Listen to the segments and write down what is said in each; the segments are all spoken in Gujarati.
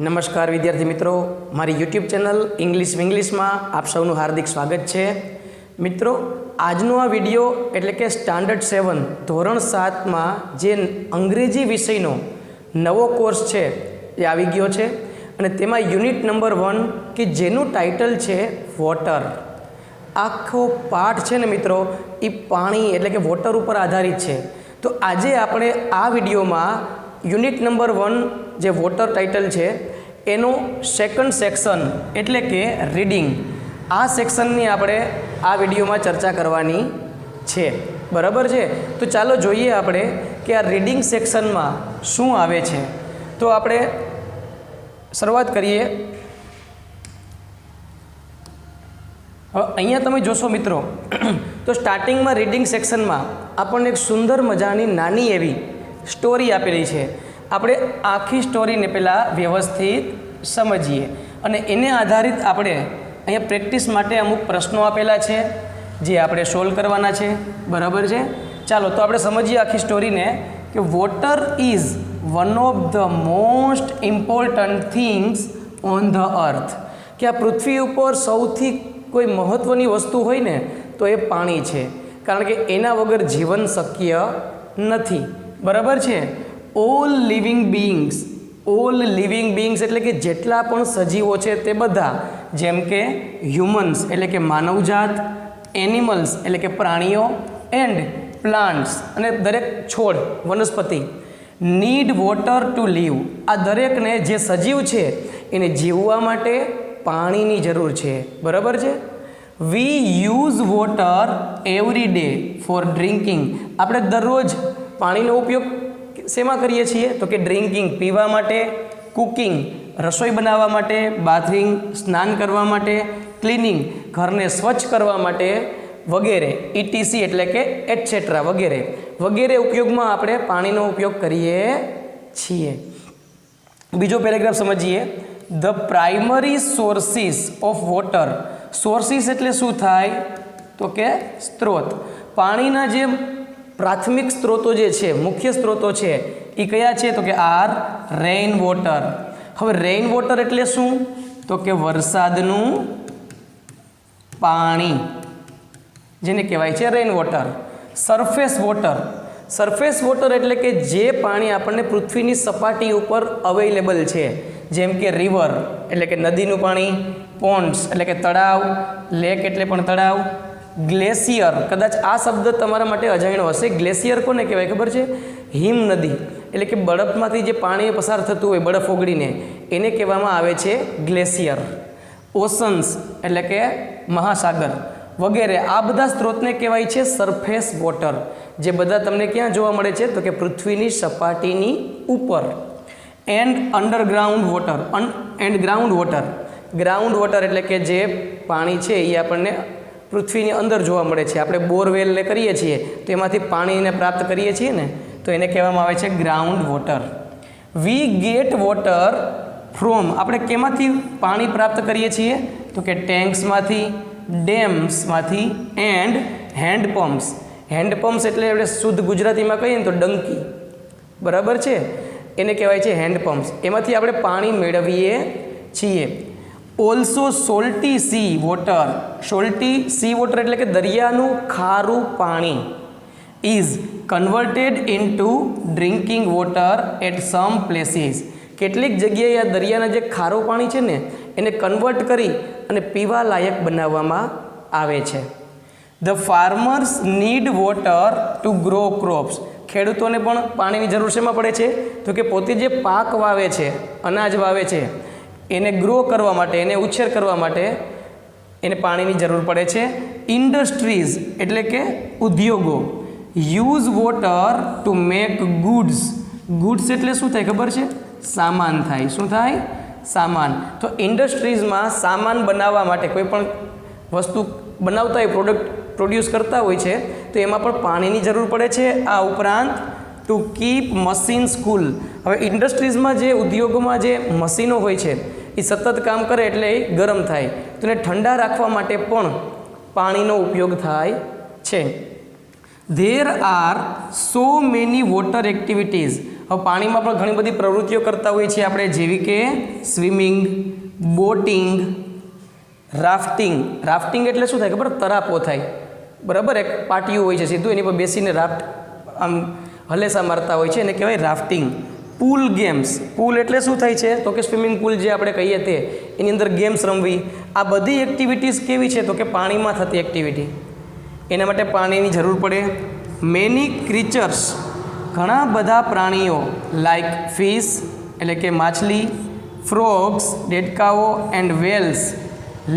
નમસ્કાર વિદ્યાર્થી મિત્રો, મારી યુટ્યુબ ચેનલ ઇંગ્લિશમાં આપ સૌનું હાર્દિક સ્વાગત છે. મિત્રો, આજનો આ વિડીયો એટલે કે સ્ટાન્ડર્ડ 7 ધોરણ 7માં જે અંગ્રેજી વિષયનો નવો કોર્સ છે એ આવી ગયો છે અને તેમાં યુનિટ નંબર 1 કે જેનું ટાઇટલ છે વોટર. આખો પાઠ છે ને મિત્રો એ પાણી એટલે કે વોટર ઉપર આધારિત છે. તો આજે આપણે આ વિડીયોમાં યુનિટ નંબર 1 જે વોટર ટાઇટલ છે એનો સેકન્ડ સેક્શન એટલે કે રીડિંગ, આ સેક્શનની આપણે આ વિડીયોમાં ચર્ચા કરવાની છે. બરાબર છે? તો ચાલો જોઈએ આપણે કે આ રીડિંગ સેક્શનમાં શું આવે છે. તો આપણે શરૂઆત કરીએ. હવે અહીંયા તમે જોશો મિત્રો, તો સ્ટાર્ટિંગમાં રીડિંગ સેક્શનમાં આપણને એક સુંદર મજાની નાની એવી સ્ટોરી આપેલી છે. આપણે આખી સ્ટોરીને પહેલાં વ્યવસ્થિત સમજીએ અને એને આધારિત આપણે અહીંયા પ્રેક્ટિસ માટે અમુક પ્રશ્નો આપેલા છે જે આપણે સોલ્વ કરવાના છે. બરાબર છે? ચાલો તો આપણે સમજીએ આખી સ્ટોરીને કે water is one of the most important things on the અર્થ. કે આ પૃથ્વી ઉપર સૌથી કોઈ મહત્ત્વની વસ્તુ હોય ને તો એ પાણી છે, કારણ કે એના વગર જીવન શક્ય નથી. બરાબર છે? ઓલ લિવિંગ બીઇંગ્સ એટલે કે જેટલા પણ સજીવો છે તે બધા, જેમ કે હ્યુમન્સ એટલે કે માનવજાત, એનિમલ્સ એટલે કે પ્રાણીઓ, એન્ડ પ્લાન્ટ્સ અને દરેક છોડ વનસ્પતિ, નીડ વોટર ટુ લીવ. આ દરેકને જે સજીવ છે એને જીવવા માટે પાણીની જરૂર છે. બરાબર છે? We use water every day four drinking. આપણે દરરોજ પાણીનો ઉપયોગ શેમાં કરીએ છીએ? તો કે ડ્રિંકિંગ પીવા માટે, કુકિંગ રસોઈ બનાવવા માટે, બાથિંગ સ્નાન કરવા માટે, ક્લિનિંગ ઘરને સ્વચ્છ કરવા માટે વગેરે, ઇટીસી એટલે કે એટસેટ્રા વગેરે વગેરે ઉપયોગમાં આપણે પાણીનો ઉપયોગ કરીએ છીએ. બીજો પેરેગ્રાફ સમજીએ. The primary sources of water. Sources એટલે શું થાય? તો કે સ્ત્રોત. પાણીના જે પ્રાથમિક સ્ત્રોતો જે છે, મુખ્ય સ્ત્રોતો છે એ કયા છે? તો કે આર રેઇન વોટર. હવે રેઇન વોટર એટલે શું? તો કે વરસાદનું પાણી, જેને કહેવાય છે રેઇન વોટર. સરફેસ વોટર એટલે કે જે પાણી આપણને પૃથ્વીની સપાટી ઉપર અવેલેબલ છે, જેમ કે રિવર એટલે કે નદીનું પાણી, પોન્ડ્સ એટલે કે તળાવ, લેક એટલે પણ તળાવ, ગ્લેશિયર, કદાચ આ શબ્દ તમારા માટે અજાણ્યો હશે. ગ્લેશિયર કોને કહેવાય ખબર છે? હિમ નદી એટલે કે બરફમાંથી જે પાણી પસાર થતું હોય બરફ ઓગળીને, એને કહેવામાં આવે છે ગ્લેશિયર. ઓશન્સ એટલે કે મહાસાગર વગેરે, આ બધા સ્ત્રોતને કહેવાય છે સરફેસ વોટર, જે બધા તમને ક્યાં જોવા મળે છે? તો કે પૃથ્વીની સપાટીની ઉપર. And underground water. Ground water એટલે કે જે પાણી છે એ આપણને પૃથ્વીની અંદર જોવા મળે છે. આપણે બોરવેલને કરીએ છીએ તો એમાંથી પાણીને પ્રાપ્ત કરીએ છીએ ને, તો એને કહેવામાં આવે છે ground water. We get water from. આપણે કેમાંથી પાણી પ્રાપ્ત કરીએ છીએ? તો કે ટેન્ક્સમાંથી, ડેમ્સમાંથી એન્ડ હેન્ડપમ્પ્સ. હેન્ડપમ્પ્સ એટલે આપણે શુદ્ધ ગુજરાતીમાં કહીએ ને તો ડંકી. બરાબર છે? એને કહેવાય છે હેન્ડપમ્પ્સ. એમાંથી આપણે પાણી મેળવીએ છીએ. Also salty sea water. Salty sea water એટલે કે દરિયાનું ખારું પાણી is converted into drinking water at some places. કેટલીક જગ્યાએ આ દરિયાના જે ખારું પાણી છે ને એને કન્વર્ટ કરી અને પીવા લાયક બનાવવામાં આવે છે. The farmers need water two grow crops. ખેડૂતોને પણ પાણીની જરૂર શેમાં પડે છે? તો કે પોતે જે પાક વાવે છે, અનાજ વાવે છે, એને ગ્રો કરવા માટે, એને ઉછેર કરવા માટે એને પાણીની જરૂર પડે છે. ઇન્ડસ્ટ્રીઝ એટલે કે ઉદ્યોગો use water to make goods. Goods એટલે શું થાય ખબર છે? સામાન થાય. શું થાય? સામાન. તો ઇન્ડસ્ટ્રીઝમાં સામાન બનાવવા માટે, કોઈ પણ વસ્તુ બનાવતા હોય, પ્રોડ્યુસ કરતા હોય છે, તો એમાં પણ પાણીની જરૂર પડે છે. આ ઉપરાંત ટુ કીપ મશીન્સ કુલ. હવે ઇન્ડસ્ટ્રીઝમાં જે ઉદ્યોગોમાં જે મશીનો હોય છે એ સતત કામ કરે એટલે એ ગરમ થાય, તો એને ઠંડા રાખવા માટે પણ પાણીનો ઉપયોગ થાય છે. There are so many water activities. હવે પાણીમાં પણ ઘણી બધી પ્રવૃત્તિઓ કરતા હોઈએ છીએ આપણે, જેવી કે સ્વિમિંગ, બોટિંગ, રાફ્ટિંગ એટલે શું થાય ખબર? તરાપો થાય, બરાબર? એક પાટિયું હોય છે સીધું, એની પર બેસીને રાફ્ટ આમ હલેસા મારતા હોય છે, એને કહેવાય રાફ્ટિંગ. પૂલ ગેમ્સ, પૂલ એટલે શું થાય છે? તો કે સ્વિમિંગ પૂલ જે આપણે કહીએ તે, એની અંદર ગેમ્સ રમવી. આ બધી એક્ટિવિટીઝ કેવી છે? તો કે પાણીમાં થતી એક્ટિવિટી, એના માટે પાણીની જરૂર પડે. મેની ક્રીચર્સ, ઘણા બધા પ્રાણીઓ, લાઈક ફિશ એટલે કે માછલી, ફ્રોગ્સ દેડકાઓ, and whales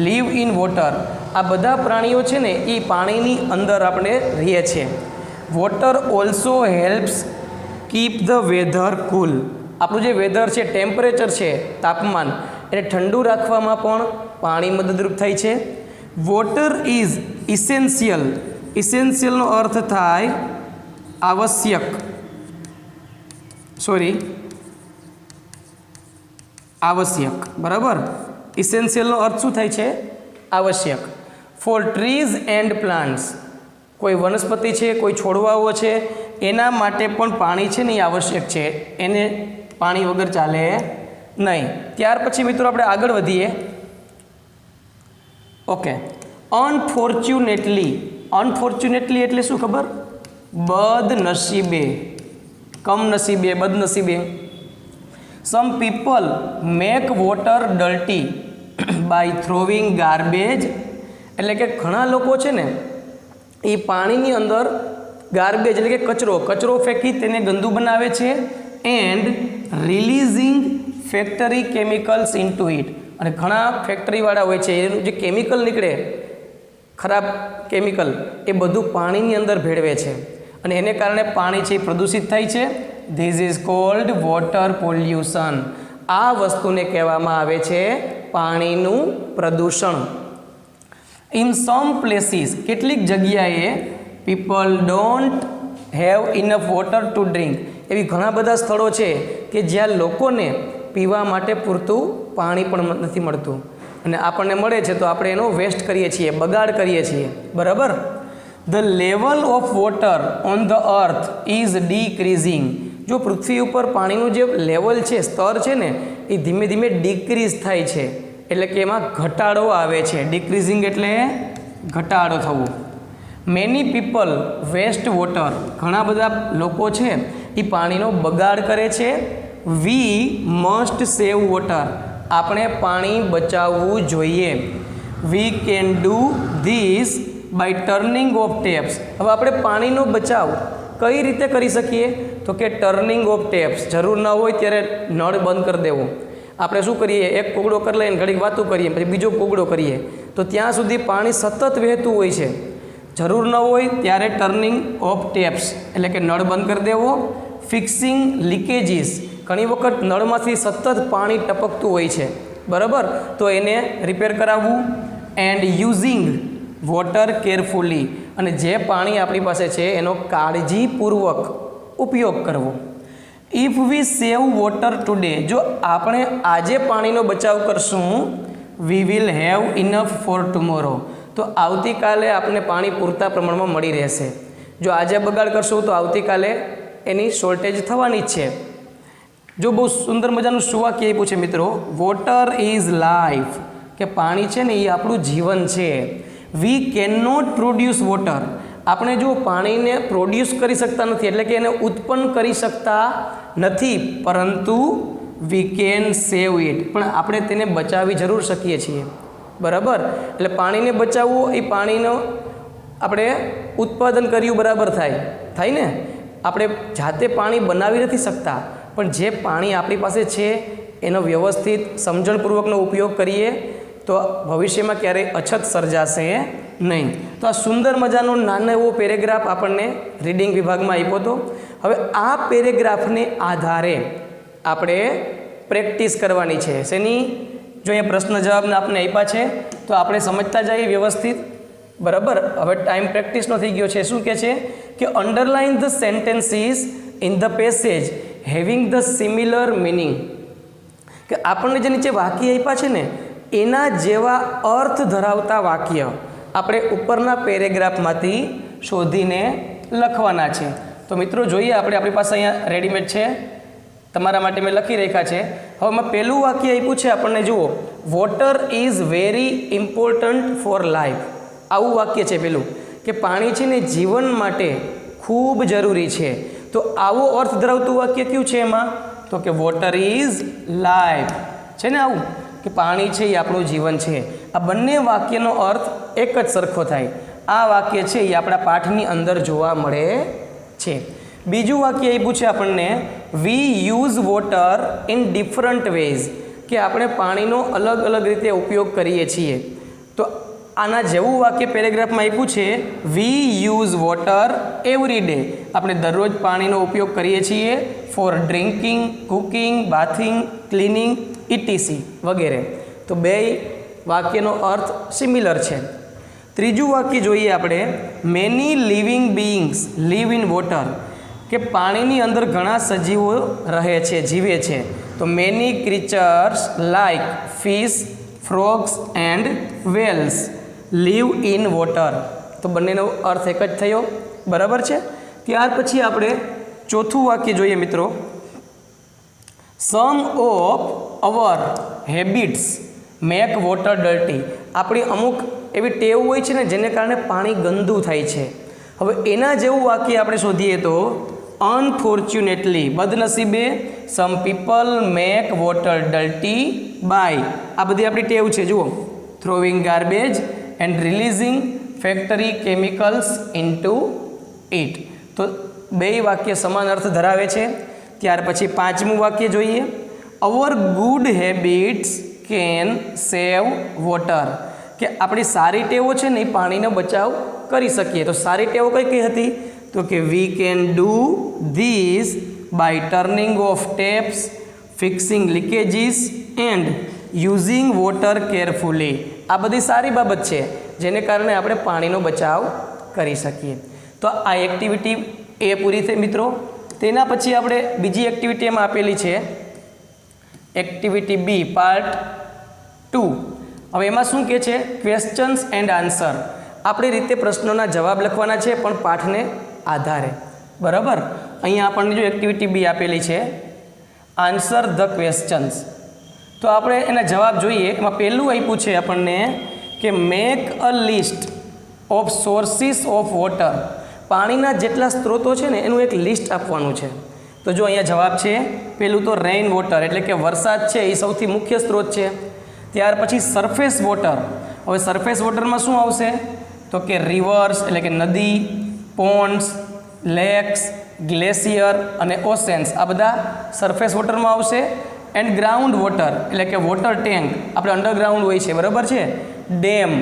live in water. આ બધા પ્રાણીઓ છે ને એ પાણીની અંદર આપણે રહીએ છીએ. Water also helps keep the weather cool. આપણું જે વેધર છે, ટેમ્પરેચર છે, તાપમાન, એને ઠંડુ રાખવામાં પણ પાણી મદદરૂપ થાય છે. Water is essential. ઇસેન્શિયલનો અર્થ થાય આવશ્યક, આવશ્યક, બરાબર? ઇસેન્શિયલનો અર્થ શું થાય છે? આવશ્યક. ફોર ટ્રીઝ એન્ડ પ્લાન્ટ્સ, કોઈ વનસ્પતિ છે, કોઈ છોડવાઓ છે, એના માટે પણ પાણી છે ને એ આવશ્યક છે, એને પાણી વગર ચાલે નહીં. ત્યાર પછી મિત્રો આપણે આગળ વધીએ. ઓકે, અનફોર્ચ્યુનેટલી એટલે શું ખબર? બદનસીબે, કમનસીબે, બદનસીબે. Some people make water dirty by throwing garbage. એટલે કે ઘણા લોકો છે ને એ પાણીની અંદર ગાર્બેજ એટલે કે કચરો ફેંકી તેને ગંદુ બનાવે છે. And releasing factory chemicals into it. અને ઘણા ફેક્ટરીવાળા હોય છે, એનું જે કેમિકલ નીકળે, ખરાબ કેમિકલ, એ બધું પાણીની અંદર ભેળવે છે, અને એને કારણે પાણી છે એ પ્રદૂષિત થાય છે. This is called water pollution. આ વસ્તુને કહેવામાં આવે છે પાણીનું પ્રદૂષણ. ઇન સમ પ્લેસીસ, કેટલીક જગ્યાએ, people don't have enough water to drink. એવી ઘણા બધા સ્થળો છે કે જ્યાં લોકોને પીવા માટે પૂરતું પાણી પણ નથી મળતું, અને આપણને મળે છે તો આપણે એનો વેસ્ટ કરીએ છીએ, બગાડ કરીએ છીએ, બરાબર? The level of water on the earth is decreasing. જો પૃથ્વી ઉપર પાણીનું જે લેવલ છે, સ્તર છે ને, એ ધીમે ધીમે ડિક્રીઝ થાય છે, એટલે કે એમાં ઘટાડો આવે છે. ડિક્રીઝિંગ એટલે ઘટાડો થવો. Many people waste water. ઘણા બધા લોકો છે એ પાણીનો બગાડ કરે છે. We must save water. આપણે પાણી બચાવવું જોઈએ. We can do this by turning off taps. હવે આપણે પાણીનો બચાવ કઈ રીતે કરી શકીએ? તો કે ટર્નિંગ ઓફ ટેપ્સ. જરૂર ન હોય ત્યારે નળ બંધ કરી દેવો. આપણે શું કરીએ? એક કોગળો કરી લઈને ઘડીક વાતું કરીએ, પછી બીજો કોગળો કરીએ, તો ત્યાં સુધી પાણી સતત વહેતું હોય છે. જરૂર ન હોય ત્યારે ટર્નિંગ ઓફ ટેપ્સ એટલે કે નળ બંધ કરી દેવો. Fixing leakages. ઘણી વખત નળમાંથી સતત પાણી ટપકતું હોય છે, બરાબર? તો એને રિપેર કરાવવું. And using water carefully. અને જે પાણી આપણી પાસે છે એનો કાળજીપૂર્વક ઉપયોગ કરવો. If V save water today. જો આપણે આજે પાણીનો બચાવ કરશું, we will have enough four tomorrow. તો આવતીકાલે આપણને પાણી પૂરતા પ્રમાણમાં મળી રહેશે. જો આજે બગાડ કરશું તો આવતીકાલે એની શોર્ટેજ થવાની જ છે. જો બહુ સુંદર મજાનું સુવાક્ય આપ્યું છે મિત્રો, વોટર ઇઝ લાઈફ. કે પાણી છે ને એ આપણું જીવન છે. We can not produce water. આપણે જો પાણીને પ્રોડ્યુસ કરી શકતા નથી, એટલે કે એને ઉત્પન્ન કરી શકતા નથી, પરંતુ વી કેન સેવ ઇટ. પણ આપણે તેને બચાવી જરૂર શકીએ છીએ, બરાબર? એટલે પાણીને બચાવવું એ પાણીનો આપણે ઉત્પાદન કર્યું બરાબર થાય ને. આપણે જાતે પાણી બનાવી નથી શકતા, પણ જે પાણી આપણી પાસે છે એનો વ્યવસ્થિત સમજણપૂર્વકનો ઉપયોગ કરીએ તો ભવિષ્યમાં ક્યારેય અછત સર્જાશે નહીં. તો આ સુંદર મજાનો નાનો એવો પેરેગ્રાફ આપણને રીડિંગ વિભાગમાં આપ્યો હતો. હવે આ પેરેગ્રાફને આધારે આપણે પ્રેક્ટિસ કરવાની છે. શેની? જો અહીંયા પ્રશ્ન જવાબને આપણે આપ્યા છે તો આપણે સમજતા જઈએ વ્યવસ્થિત, બરાબર? હવે ટાઈમ પ્રેક્ટિસનો થઈ ગયો છે. શું કહે છે કે underline the sentences in the passage having the similar meaning. કે આપણને જે નીચે વાક્ય આપ્યા છે ને એના જેવા અર્થ ધરાવતા વાક્ય આપણે ઉપરના પેરેગ્રાફમાંથી શોધીને લખવાના છે. તો મિત્રો જોઈએ, આપણી પાસે અહીંયા રેડીમેડ છે તમારા માટે મેં લખી રાખ્યા છે. હવે મેં પહેલું વાક્ય આપ્યું છે આપણને, જુઓ, water is very important for life. આવું વાક્ય છે પેલું, કે પાણી છે ને જીવન માટે ખૂબ જરૂરી છે. તો આવો અર્થ ધરાવતું વાક્ય કયું છે એમાં? તો કે વોટર ઇઝ લાઈફ છે ને. આવું કે પાણી છે એ આપણું જીવન છે. આ બંને વાક્યનો અર્થ એક જ સરખો થાય. આ વાક્ય છે એ આપણા પાઠની અંદર જોવા મળે છે. બીજું વાક્ય આપ્યું છે આપણને, we use water in different ways, કે આપણે પાણીનો અલગ અલગ રીતે ઉપયોગ કરીએ છીએ. તો આના જેવું વાક્ય પેરેગ્રાફમાં આપ્યું છે, we use water every day. આપણે દરરોજ પાણીનો ઉપયોગ કરીએ છીએ for drinking, cooking, bathing, cleaning, ETC વગેરે. તો બે વાક્યનો અર્થ સિમિલર છે. ત્રીજું વાક્ય જોઈએ આપણે, many living beings live in water, કે પાણીની અંદર ઘણા સજીવો રહે છે, જીવે છે. તો many creatures like fish, frogs and whales live in water. તો બંનેનો અર્થ એક જ થયો, બરાબર છે. ત્યાર પછી આપણે ચોથું વાક્ય જોઈએ મિત્રો, some of our habits make water dirty. આપણી અમુક એવી ટેવ હોય છે ને જેને કારણે પાણી ગંદુ થાય છે. હવે એના જેવું વાક્ય આપણે શોધીએ તો, અનફોર્ચ્યુનેટલી, બદનસીબે, some people make water dirty by. આ બધી આપણી ટેવ છે, જુઓ, throwing garbage and releasing factory chemicals into it. તો બે વાક્ય સમાન અર્થ ધરાવે છે. ત્યાર પછી પાંચમું વાક્ય જોઈએ, our good habits can save water, કે આપણી સારી ટેવો છે ને એ પાણીનો બચાવ કરી શકીએ. તો સારી ટેવો કઈ કઈ હતી? તો કે we can do this by turning off taps, fixing leakages and using water carefully. આ બધી સારી બાબત છે જેને કારણે આપણે પાણીનો બચાવ કરી શકીએ. તો આ એક્ટિવિટી એ પૂરી થઈ મિત્રો. તેના પછી આપણે બીજી એક્ટિવિટી એમાં આપેલી છે, એક્ટિવિટી બી પાર્ટ 2. હવે એમાં શું કહે છે? Questions and answer. આપણી રીતે પ્રશ્નોના જવાબ લખવાના છે પણ પાઠને આધારે, બરાબર. અહીંયા આપણને જો એક્ટિવિટી બી આપેલી છે, આન્સર ધ ક્વેશ્ચન્સ. તો આપણે એના જવાબ જોઈએ. એમાં પહેલું આપ્યું છે આપણને કે make a list of sources of water. પાણીના જેટલા સ્ત્રોતો છે ને એનું એક લિસ્ટ આપવાનું છે. તો જો અહીંયા જવાબ છે, પહેલું તો રેઇન વોટર એટલે કે વરસાદ છે એ સૌથી મુખ્ય સ્ત્રોત છે. ત્યાર પછી સરફેસ વોટર. હવે સરફેસ વોટરમાં શું આવશે? તો કે રિવર્સ એટલે કે નદી, પોન્ડ્સ, લેક્સ, ગ્લેશિયર અને ઓશન્સ, આ બધા સરફેસ વોટરમાં આવશે. એન્ડ ગ્રાઉન્ડ વોટર એટલે કે વોટર ટેન્ક, આપણે અંડરગ્રાઉન્ડ હોય છે, બરાબર છે, ડેમ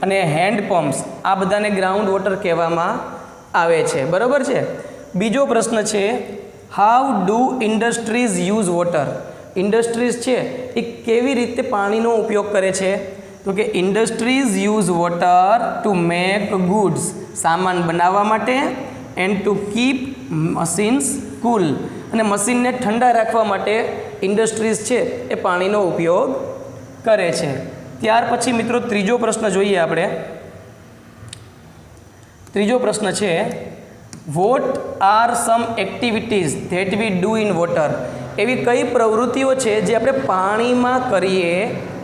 અને હેન્ડ પમ્પ્સ, આ બધાને ગ્રાઉન્ડ વોટર કહેવામાં આવે છે, બરાબર છે. બીજો પ્રશ્ન છે, how do industries use water. Industries છે એ કેવી રીતે પાણીનો ઉપયોગ કરે છે? તો કે industries use water to make goods, સામાન બનાવવા માટે, એન્ડ ટુ કીપ મશીન્સ કૂલ, અને મશીનને ઠંડા રાખવા માટે ઇન્ડસ્ટ્રીઝ છે એ પાણીનો ઉપયોગ કરે છે. ત્યાર પછી મિત્રો ત્રીજો પ્રશ્ન જોઈએ આપણે. ત્રીજો પ્રશ્ન છે, what are some activities that we do in water. એવી કઈ પ્રવૃત્તિઓ છે જે આપણે પાણીમાં કરીએ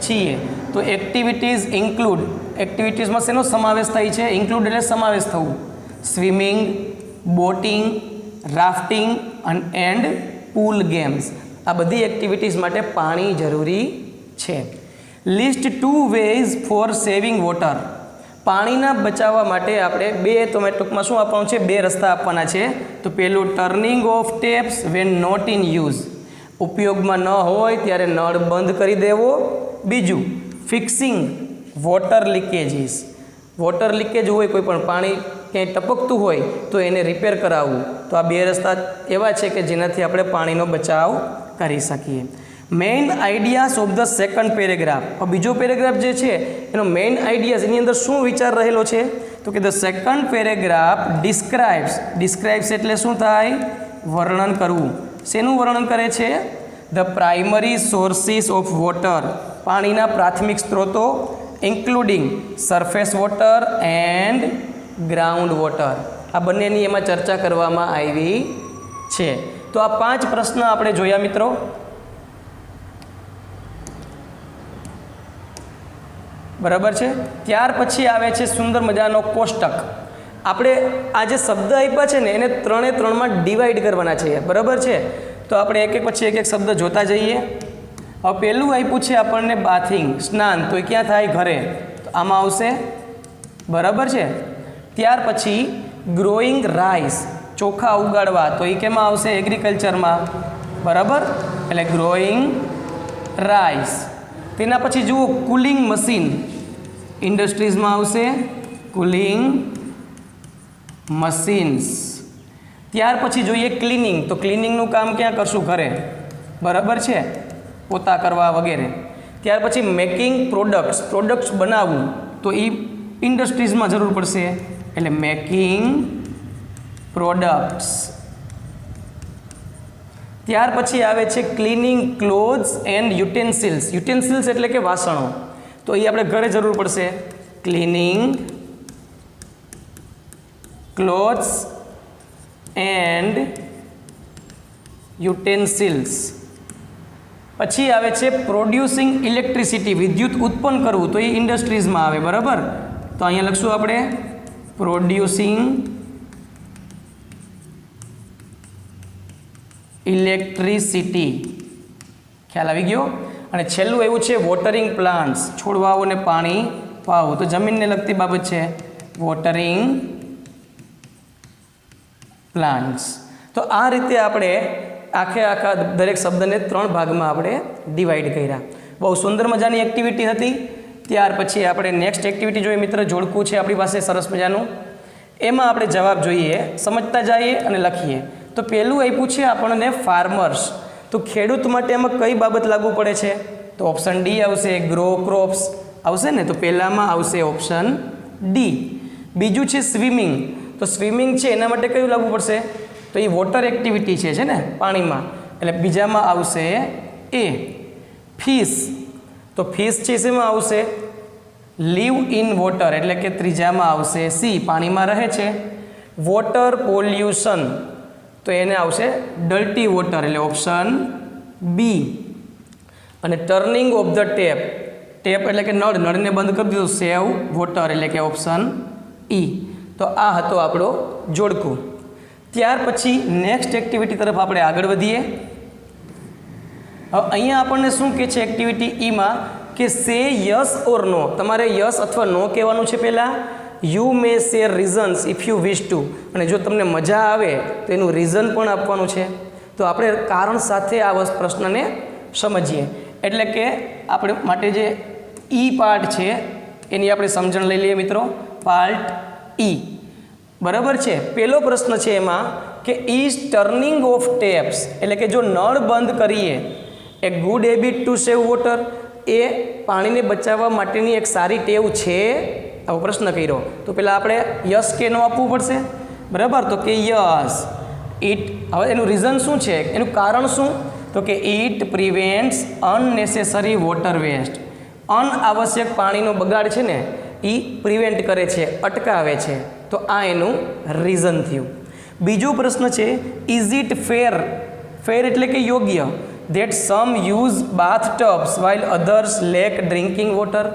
છીએ? તો એક્ટિવિટીઝ ઇન્ક્લુડ, એક્ટિવિટીઝમાં શેનો સમાવેશ થાય છે? ઇન્ક્લુડ એટલે સમાવેશ થવું. Swimming, boating, rafting and pool games, આ બધી એક્ટિવિટીઝ માટે પાણી જરૂરી છે. List 2 ways for saving water. પાણીના બચાવવા માટે આપણે ટૂંકમાં શું આપવાનું છે? 2 રસ્તા આપવાના છે. તો પહેલું turning off taps when not in use, ઉપયોગમાં ન હોય ત્યારે નળ બંધ કરી દેવો. બીજું fixing water leakages, water leakage હોય, કોઈ પણ પાણી ક્યાંય ટપકતું હોય તો એને રિપેર કરાવવું. તો આ 2 રસ્તા એવા છે કે જેનાથી આપણે પાણીનો બચાવ કરી શકીએ. Main ideas of the second paragraph. બીજો પેરેગ્રાફ જે છે એનો મેઇન આઈડિયાઝ, એની અંદર શું વિચાર રહેલો છે? તો કે ધ સેકન્ડ પેરેગ્રાફ ડિસ્ક્રાઇબ્સ એટલે શું થાય? વર્ણન કરવું. શેનું વર્ણન કરે છે? The primary sources of water, પાણીના પ્રાથમિક સ્ત્રોતો, including surface water and ground water. આ બંનેની એમાં ચર્ચા કરવામાં આવી છે. તો આ 5 પ્રશ્ન આપણે જોયા મિત્રો. બરાબર છે. ત્યાર પછી આવે છે સુંદર મજાનો કોષ્ટક. આપણે આ જે શબ્દ આપ્યા છે ને એને 3 એ 3 માં ડિવાઈડ કરવાના છે. બરાબર છે. તો આપણે એક એક પછી એક એક શબ્દ જોતા જઈએ. હવે પહેલું આપ્યું છે આપણને બાથિંગ, સ્નાન, તો એ ક્યાં થાય? ઘરે. તો આમાં આવશે. બરાબર છે. ત્યાર પછી ગ્રોઈંગ રાઈસ, ચોખા ઉગાડવા, તો એ કેમાં આવશે? એગ્રીકલ્ચરમાં. બરાબર, એટલે ગ્રોઈંગ રાઈસ. તેના પછી જુઓ કુલિંગ મશીન, ઇન્ડસ્ટ્રીઝમાં આવશે કુલિંગ મશીન્સ. ત્યાર પછી જોઈએ ક્લિનિંગ, તો ક્લિનિંગનું કામ ક્યાં કરશું? ઘરે. બરાબર છે, પોતા કરવા વગેરે. ત્યાર પછી મેકિંગ પ્રોડક્ટ્સ બનાવવું, તો એ ઇન્ડસ્ટ્રીઝમાં જરૂર પડશે, એટલે મેકિંગ પ્રોડક્ટ્સ. ત્યાર પછી આવે છે cleaning clothes and utensils. Utensils એટલે કે વાસણો, તો એ આપણે ઘરે જરૂર પડશે, ક્લિનિંગ ક્લોથ્સ એન્ડ યુટેન્સિલ્સ. પછી આવે છે પ્રોડ્યુસિંગ ઇલેક્ટ્રિસિટી, વિદ્યુત ઉત્પન્ન કરવું, તો એ ઇન્ડસ્ટ્રીઝમાં આવે. બરાબર, તો અહીંયા લખશું આપણે પ્રોડ્યુસિંગ ઇલેક્ટ્રિસિટી. ખ્યાલ આવી ગયો. અને છેલ્લું એવું છે વોટરિંગ પ્લાન્ટ્સ, છોડવાઓને પાણી પાવું, તો જમીનને લગતી બાબત છે, વોટરિંગ પ્લાન્ટ્સ. તો આ રીતે આપણે આખા દરેક શબ્દને 3 ભાગમાં આપણે ડિવાઈડ કર્યા. બહુ સુંદર મજાની એક્ટિવિટી હતી. ત્યાર પછી આપણે નેક્સ્ટ એક્ટિવિટી જોઈએ મિત્ર, જોડકું છે આપણી પાસે સરસ મજાનું. એમાં આપણે જવાબ જોઈએ, સમજતા જઈએ અને લખીએ. તો પહેલું આપ્યું છે આપણને ફાર્મર્સ, તો ખેડૂત માટે એમાં કઈ બાબત લાગુ પડે છે? તો ઓપ્શન ડી આવશે, ગ્રો ક્રોપ્સ આવશે ને, તો પહેલામાં આવશે ઓપ્શન ડી. બીજું છે સ્વિમિંગ, તો સ્વિમિંગ છે એના માટે કયું લાગુ પડશે? તો એ વોટર એક્ટિવિટી છે ને પાણીમાં, એટલે બીજામાં આવશે એ. ફિશ, તો ફિશ છે શેમાં આવશે? લીવ ઇન વોટર, એટલે કે ત્રીજામાં આવશે સી, પાણીમાં રહે છે. વોટર પોલ્યુશન, તો એને આવશે ડર્ટી વોટર, એટલે ઓપ્શન બી. અને turning off the tap, tap એટલે કે નળને બંધ કરી દીધું, સેવ વોટર, એટલે કે ઓપ્શન ઈ. તો આ હતો આપણો જોડકું. ત્યાર પછી નેક્સ્ટ એક્ટિવિટી તરફ આપણે આગળ વધીએ. હવે અહીંયા આપણને શું કહે છે એક્ટિવિટી ઈમાં, કે સે યસ ઓર નો. તમારે યસ અથવા નો કહેવાનું છે પહેલાં. You may share reasons if you wish two, અને જો તમને મજા આવે તો એનું રીઝન પણ આપવાનું છે. તો આપણે કારણ સાથે આ પ્રશ્નને સમજીએ. એટલે કે આપણે માટે જે ઈ પાર્ટ છે એની આપણે સમજણ લઈ લઈએ મિત્રો. પાર્ટ ઈ. બરાબર છે. પહેલો પ્રશ્ન છે એમાં કે ઇઝ ટર્નિંગ ઓફ ટેપ્સ, એટલે કે જો નળ બંધ કરીએ, a good habit to save water, એ પાણીને બચાવવા માટેની એક સારી ટેવ છે? આવો પ્રશ્ન કર્યો. તો પહેલાં આપણે યસ કે નો આપવું પડશે. બરાબર, તો કે યસ ઇટ. હવે એનું રીઝન શું છે, એનું કારણ શું? તો કે it prevents unnecessary water waste. અનઆવશ્યક પાણીનો બગાડ છે ને એ પ્રિવેન્ટ કરે છે, અટકાવે છે. તો આ એનું રીઝન થયું. બીજો પ્રશ્ન છે ઇઝ ઇટ ફેર. ફેર એટલે કે યોગ્ય. That some use bath tubs while others lack drinking water.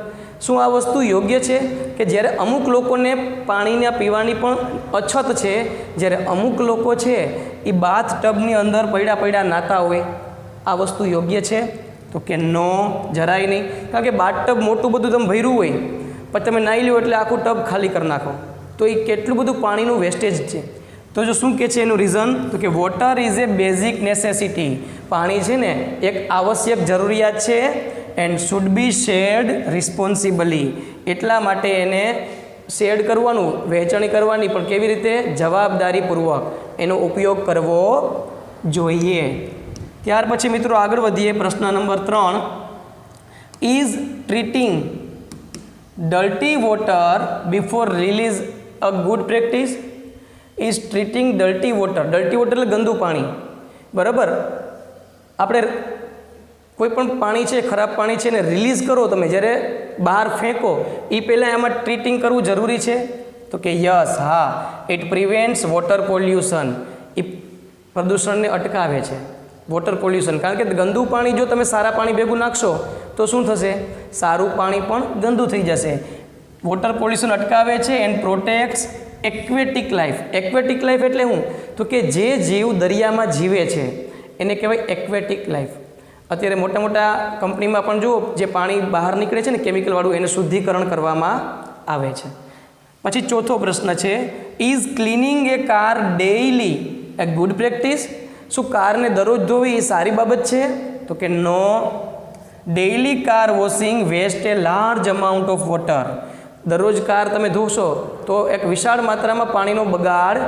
શું આ વસ્તુ યોગ્ય છે કે જ્યારે અમુક લોકોને પાણીના પીવાની પણ અછત છે, જ્યારે અમુક લોકો છે એ બાથ ટબની અંદર પડ્યા નાતા હોય, આ વસ્તુ યોગ્ય છે? તો કે નો, જરાય નહીં. કારણ કે બાથ ટબ મોટું બધું તમે ભર્યું હોય, પછી તમે નાહી લો એટલે આખું ટબ ખાલી કરી નાખો, તો એ કેટલું બધું પાણીનું વેસ્ટેજ છે. તો જો શું કહે છે એનું રીઝન? તો કે water is a basic necessity. પાણી છે ને એક આવશ્યક જરૂરિયાત છે. And should be shared responsibly. એટલા માટે એને શેડ કરવાનું, વહેંચણી કરવાની, પણ કેવી રીતે? જવાબદારીપૂર્વક એનો ઉપયોગ કરવો જોઈએ. ત્યાર પછી મિત્રો આગળ વધીએ. પ્રશ્ન number 3. Is treating dirty water before release a good practice? Is treating dirty water. Dirty water એટલે ગંદુ પાણી. બરાબર, આપણે કોઈ પણ પાણી છે, ખરાબ પાણી છે ને રિલીઝ કરો, તમે જ્યારે બહાર ફેંકો એ પહેલાં એમાં ટ્રીટિંગ કરવું જરૂરી છે? તો કે યસ, હા. It prevents water pollution. એ પ્રદૂષણને અટકાવે છે, વોટર પોલ્યુશન. કારણ કે ગંદુ પાણી જો તમે સારા પાણી ભેગું નાખશો તો શું થશે? સારું પાણી પણ ગંદુ થઈ જશે. વોટર પોલ્યુશન અટકાવે છે and પ્રોટેક્ટ્સ aquatic life. Aquatic life એટલે શું? તો કે જે જીવ દરિયામાં જીવે છે એને કહેવાય એક્વેટિક લાઈફ. અત્યારે મોટા મોટા કંપનીમાં પણ જુઓ, જે પાણી બહાર નીકળે છે ને કેમિકલવાળું, એને શુદ્ધિકરણ કરવામાં આવે છે. પછી ચોથો પ્રશ્ન છે, is cleaning A car daily A good practice? શું કારને દરરોજ ધોવી એ સારી બાબત છે? તો કે no. Daily car washing waste a large amount of water. દરરોજ કાર તમે ધોશો તો એક વિશાળ માત્રામાં પાણીનો બગાડ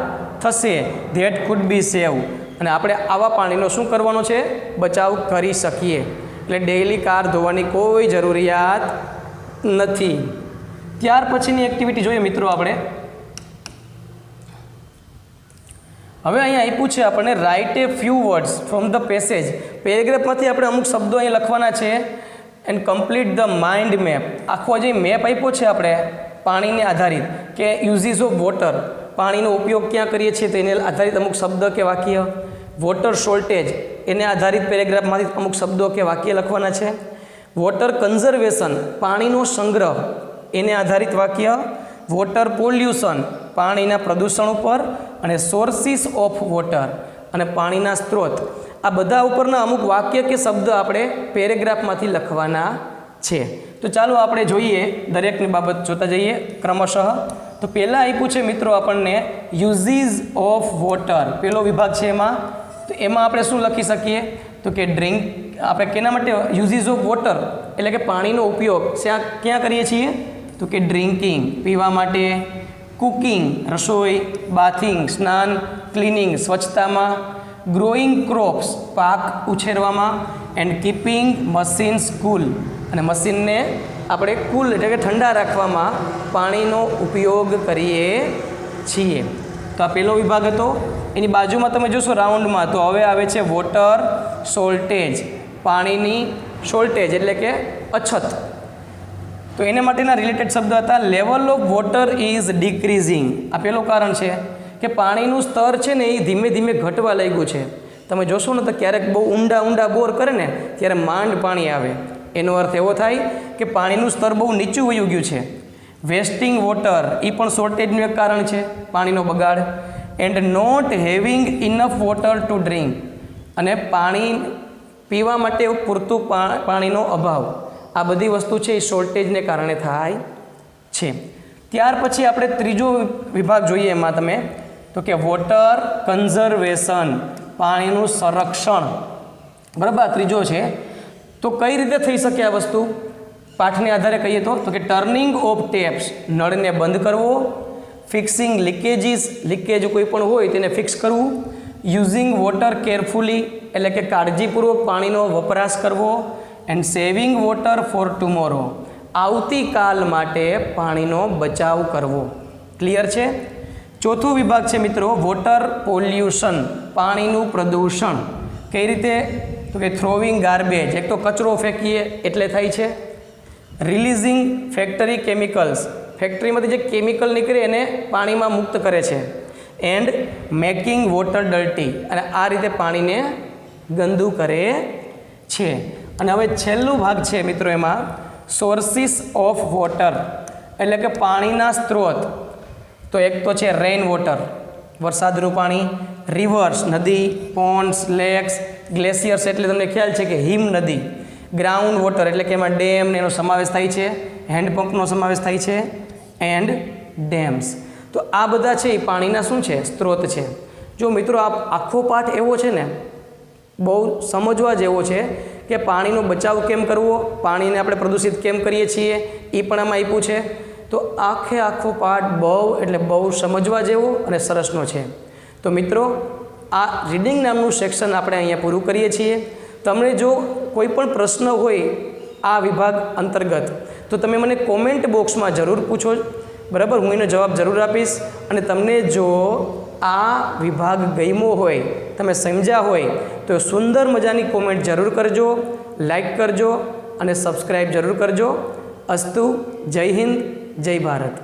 થશે. That could be save. અને આપણે આવા પાણીનો શું કરવાનો છે? બચાવ કરી શકીએ. એટલે ડેઇલી કાર ધોવાની કોઈ જરૂરિયાત નથી. ત્યાર પછીની એક્ટિવિટી જોઈએ મિત્રો આપણે. હવે અહીંયા આપ્યું છે આપણને write a few words from the passage. પેરેગ્રાફમાંથી આપણે અમુક શબ્દો અહીંયા લખવાના છે. And complete the mind map. આખો જે મેપ આપ્યો છે આપણે પાણીને આધારિત, કે યુઝીસ ઓફ વોટર, પાણીનો ઉપયોગ ક્યાં કરીએ છીએ તેને આધારિત અમુક શબ્દ કે વાક્ય. વોટર શોર્ટેજ, એને આધારિત પેરેગ્રાફમાંથી અમુક શબ્દો કે વાક્ય લખવાના છે. વોટર કન્ઝર્વેશન, પાણીનો સંગ્રહ, એને આધારિત વાક્ય. વોટર પોલ્યુશન, પાણીના પ્રદૂષણ ઉપર. અને સોર્સિસ ઓફ વોટર, અને પાણીના સ્ત્રોત. આ બધા ઉપરના અમુક વાક્ય કે શબ્દ આપણે પેરેગ્રાફમાંથી લખવાના છે. તો ચાલો આપણે જોઈએ, દરેકની બાબત જોતા જઈએ ક્રમશઃ. તો પહેલાં આપ્યું છે મિત્રો આપણને યુઝીસ ઓફ વોટર, પહેલો વિભાગ છે એમાં. તો એમાં આપણે શું લખી શકીએ? તો કે ડ્રિંક, આપણે કેના માટે યુઝીસ ઓફ વોટર એટલે કે પાણીનો ઉપયોગ ક્યાં કરીએ છીએ? તો કે ડ્રિંકિંગ, પીવા માટે. કુકિંગ, રસોઈ. બાથિંગ, સ્નાન. ક્લિનિંગ, સ્વચ્છતામાં. ગ્રોઈંગ ક્રોપ્સ, પાક ઉછેરવામાં. એન્ડ કીપિંગ મશીન્સ કૂલ, અને મશીનને આપણે કૂલ એટલે કે ઠંડા રાખવામાં પાણીનો ઉપયોગ કરીએ છીએ. તો આ પહેલો વિભાગ હતો. એની બાજુમાં તમે જોશો રાઉન્ડમાં, તો હવે આવે છે વોટર શોર્ટેજ, પાણીની શોર્ટેજ એટલે કે અછત. તો એને માટેના રિલેટેડ શબ્દ હતા લેવલ ઓફ વોટર ઇઝ ડિક્રીઝિંગ. આ પહેલું કારણ છે કે પાણીનું સ્તર છે ને એ ધીમે ધીમે ઘટવા લાગ્યું છે. તમે જોશો ને તો ક્યારેક બહુ ઊંડા બોર કરે ને ત્યારે માંડ પાણી આવે. એનો અર્થ એવો થાય કે પાણીનું સ્તર બહુ નીચું વયું ગયું છે. વેસ્ટિંગ વોટર, એ પણ શોર્ટેજનું એક કારણ છે, પાણીનો બગાડ. And not having enough water to drink, અને પાણી પીવા માટે પૂરતું પાણીનો અભાવ. આ બધી વસ્તુ છે એ શોર્ટેજને કારણે થાય છે. ત્યાર પછી આપણે ત્રીજો વિભાગ જોઈએ એમાં તમે, તો કે વોટર કન્ઝર્વેશન, પાણીનું સંરક્ષણ. બરાબર, ત્રીજો છે. તો કઈ રીતે થઈ શકે આ વસ્તુ? પાઠને આધારે કહીએ તો કે ટર્નિંગ ઓફ ટેપ્સ, નળને બંધ કરવો. ફિક્સિંગ લીકેજીસ, લીકેજ કોઈ પણ હોય તેને ફિક્સ કરવું. યુઝિંગ વોટર કેરફુલી એટલે કે કાળજીપૂર્વક પાણીનો વપરાશ કરવો. And saving water for tomorrow, આવતીકાલ માટે પાણીનો બચાવ કરવો. ક્લિયર છે? ચોથો વિભાગ છે મિત્રો વોટર પોલ્યુશન, પાણીનું પ્રદૂષણ. કઈ રીતે? તો કે થ્રોવિંગ ગાર્બેજ, એક તો કચરો ફેંકીએ એટલે થાય છે. રિલીઝિંગ ફેક્ટરી કેમિકલ્સ, ફેક્ટરીમાંથી જે કેમિકલ નીકળે એને પાણીમાં મુક્ત કરે છે. એન્ડ મેકિંગ વોટર ડર્ટી, અને આ રીતે પાણીને ગંદુ કરે છે. અને હવે છેલ્લું ભાગ છે મિત્રો એમાં સોર્સિસ ઓફ વોટર એટલે કે પાણીના સ્ત્રોત. તો એક તો છે રેઇન વોટર, વરસાદનું પાણી. રિવર્સ, નદી. પોન્ડ્સ, લેક્સ, ગ્લેશિયર્સ એટલે તમને ખ્યાલ છે કે હિમ નદી. ગ્રાઉન્ડ વોટર એટલે કે એમાં ડેમ એનો સમાવેશ થાય છે, હેન્ડપંપનો સમાવેશ થાય છે. And dams. તો આ બધા છે એ પાણીના શું છે? સ્ત્રોત છે. જો મિત્રો આ આખો પાઠ એવો છે ને બહુ સમજવા જેવો છે કે પાણીનો બચાવ કેમ કરવો, પાણીને આપણે પ્રદૂષિત કેમ કરીએ છીએ એ પણ આમાં આપ્યું છે. તો આખો પાઠ બહુ એટલે બહુ સમજવા જેવો અને સરસનો છે. તો મિત્રો આ રીડિંગ નામનું સેક્શન આપણે અહીંયા પૂરું કરીએ છીએ. તમને જો કોઈ પણ પ્રશ્ન હોય આ વિભાગ અંતર્ગત તો તમે મને કોમેન્ટ બોક્સમાં જરૂર પૂછો. બરાબર, હું એનો જવાબ જરૂર આપીશ. અને તમને જો આ વિભાગ ગમ્યો હોય, તમે સમજ્યા હોય તો સુંદર મજાની કોમેન્ટ જરૂર કરજો, લાઈક કરજો અને સબસ્ક્રાઈબ જરૂર કરજો. અસ્તુ. જય હિન્દ, જય ભારત.